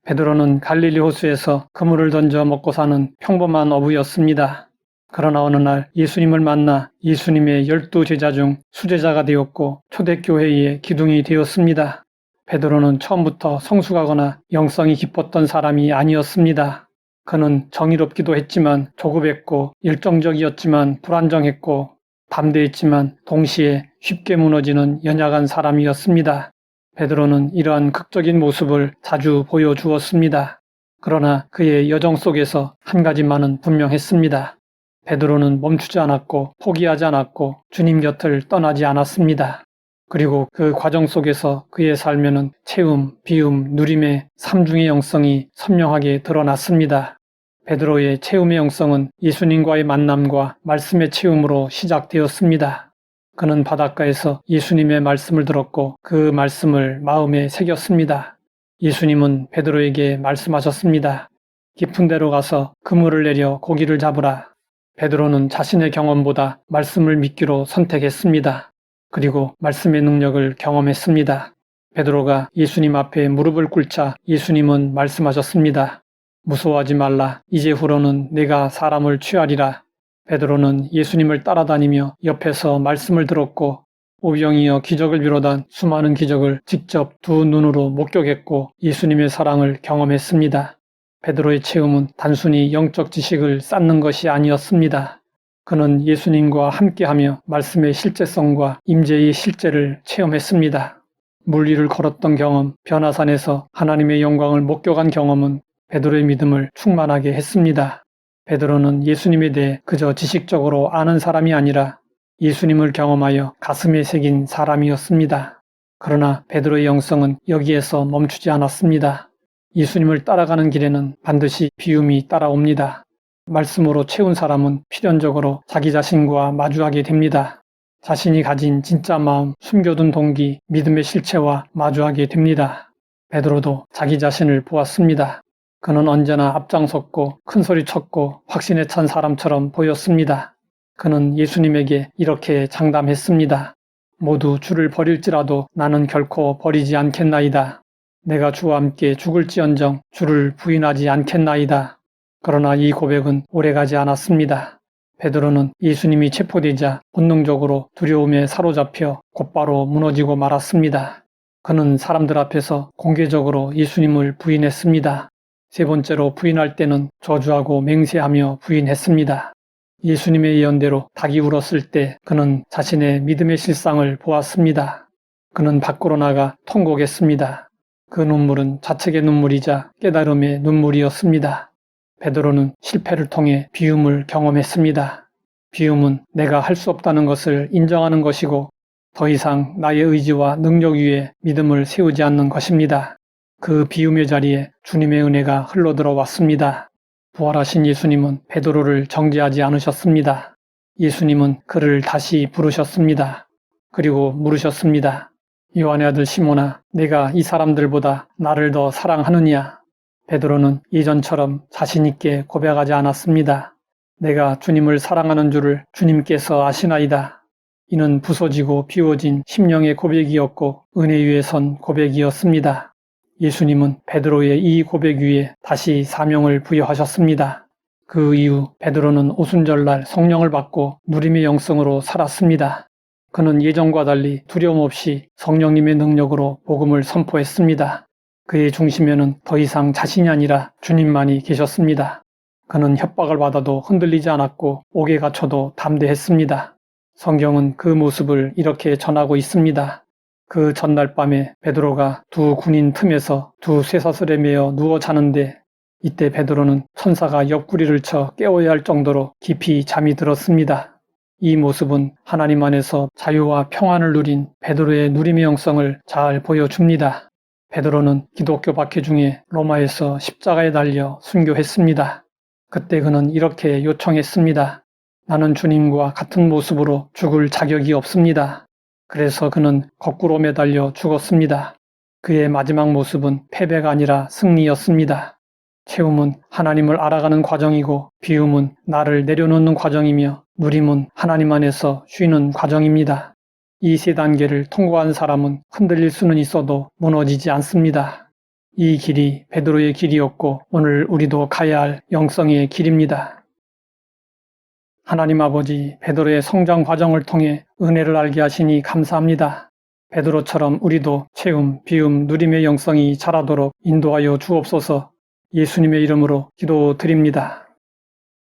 베드로는 갈릴리 호수에서 그물을 던져 먹고 사는 평범한 어부였습니다. 그러나 어느 날 예수님을 만나 예수님의 12 제자 중 수제자가 되었고 초대교회의 기둥이 되었습니다. 베드로는 처음부터 성숙하거나 영성이 깊었던 사람이 아니었습니다. 그는 정의롭기도 했지만 조급했고 열정적이었지만 불안정했고 담대했지만 동시에 쉽게 무너지는 연약한 사람이었습니다. 베드로는 이러한 극적인 모습을 자주 보여주었습니다. 그러나 그의 여정 속에서 한 가지만은 분명했습니다. 베드로는 멈추지 않았고 포기하지 않았고 주님 곁을 떠나지 않았습니다. 그리고 그 과정 속에서 그의 삶에는 채움, 비움, 누림의 삼중의 영성이 선명하게 드러났습니다. 베드로의 채움의 영성은 예수님과의 만남과 말씀의 채움으로 시작되었습니다. 그는 바닷가에서 예수님의 말씀을 들었고 그 말씀을 마음에 새겼습니다. 예수님은 베드로에게 말씀하셨습니다. 깊은 데로 가서 그물을 내려 고기를 잡으라. 베드로는 자신의 경험보다 말씀을 믿기로 선택했습니다. 그리고 말씀의 능력을 경험했습니다. 베드로가 예수님 앞에 무릎을 꿇자 예수님은 말씀하셨습니다. 무서워하지 말라. 이제후로는 내가 사람을 취하리라. 베드로는 예수님을 따라다니며 옆에서 말씀을 들었고 오병이어 기적을 비롯한 수많은 기적을 직접 두 눈으로 목격했고 예수님의 사랑을 경험했습니다. 베드로의 체험은 단순히 영적 지식을 쌓는 것이 아니었습니다. 그는 예수님과 함께하며 말씀의 실제성과 임재의 실제를 체험했습니다. 물 위를 걸었던 경험, 변화산에서 하나님의 영광을 목격한 경험은 베드로의 믿음을 충만하게 했습니다. 베드로는 예수님에 대해 그저 지식적으로 아는 사람이 아니라 예수님을 경험하여 가슴에 새긴 사람이었습니다. 그러나 베드로의 영성은 여기에서 멈추지 않았습니다. 예수님을 따라가는 길에는 반드시 비움이 따라옵니다. 말씀으로 채운 사람은 필연적으로 자기 자신과 마주하게 됩니다. 자신이 가진 진짜 마음, 숨겨둔 동기, 믿음의 실체와 마주하게 됩니다. 베드로도 자기 자신을 보았습니다. 그는 언제나 앞장섰고 큰소리쳤고 확신에 찬 사람처럼 보였습니다. 그는 예수님에게 이렇게 장담했습니다. 모두 주를 버릴지라도 나는 결코 버리지 않겠나이다. 내가 주와 함께 죽을지언정 주를 부인하지 않겠나이다. 그러나 이 고백은 오래가지 않았습니다. 베드로는 예수님이 체포되자 본능적으로 두려움에 사로잡혀 곧바로 무너지고 말았습니다. 그는 사람들 앞에서 공개적으로 예수님을 부인했습니다. 세 번째로 부인할 때는 저주하고 맹세하며 부인했습니다. 예수님의 예언대로 닭이 울었을 때 그는 자신의 믿음의 실상을 보았습니다. 그는 밖으로 나가 통곡했습니다. 그 눈물은 자책의 눈물이자 깨달음의 눈물이었습니다. 베드로는 실패를 통해 비움을 경험했습니다. 비움은 내가 할 수 없다는 것을 인정하는 것이고 더 이상 나의 의지와 능력 위에 믿음을 세우지 않는 것입니다. 그 비움의 자리에 주님의 은혜가 흘러들어왔습니다. 부활하신 예수님은 베드로를 정죄하지 않으셨습니다. 예수님은 그를 다시 부르셨습니다. 그리고 물으셨습니다. 요한의 아들 시몬아, 내가 이 사람들보다 나를 더 사랑하느냐? 베드로는 예전처럼 자신있게 고백하지 않았습니다. 내가 주님을 사랑하는 줄을 주님께서 아시나이다. 이는 부서지고 비워진 심령의 고백이었고 은혜 위에 선 고백이었습니다. 예수님은 베드로의 이 고백 위에 다시 사명을 부여하셨습니다. 그 이후 베드로는 오순절날 성령을 받고 누림의 영성으로 살았습니다. 그는 예전과 달리 두려움 없이 성령님의 능력으로 복음을 선포했습니다. 그의 중심에는 더 이상 자신이 아니라 주님만이 계셨습니다. 그는 협박을 받아도 흔들리지 않았고 옥에 갇혀도 담대했습니다. 성경은 그 모습을 이렇게 전하고 있습니다. 그 전날 밤에 베드로가 두 군인 틈에서 두 쇠사슬에 매어 누워 자는데 이때 베드로는 천사가 옆구리를 쳐 깨워야 할 정도로 깊이 잠이 들었습니다. 이 모습은 하나님 안에서 자유와 평안을 누린 베드로의 누림의 영성을 잘 보여줍니다. 베드로는 기독교 박해 중에 로마에서 십자가에 달려 순교했습니다. 그때 그는 이렇게 요청했습니다. 나는 주님과 같은 모습으로 죽을 자격이 없습니다. 그래서 그는 거꾸로 매달려 죽었습니다. 그의 마지막 모습은 패배가 아니라 승리였습니다. 채움은 하나님을 알아가는 과정이고 비움은 나를 내려놓는 과정이며 누림은 하나님 안에서 쉬는 과정입니다. 이 세 단계를 통과한 사람은 흔들릴 수는 있어도 무너지지 않습니다. 이 길이 베드로의 길이었고 오늘 우리도 가야 할 영성의 길입니다. 하나님 아버지, 베드로의 성장 과정을 통해 은혜를 알게 하시니 감사합니다. 베드로처럼 우리도 채움, 비움, 누림의 영성이 자라도록 인도하여 주옵소서. 예수님의 이름으로 기도드립니다.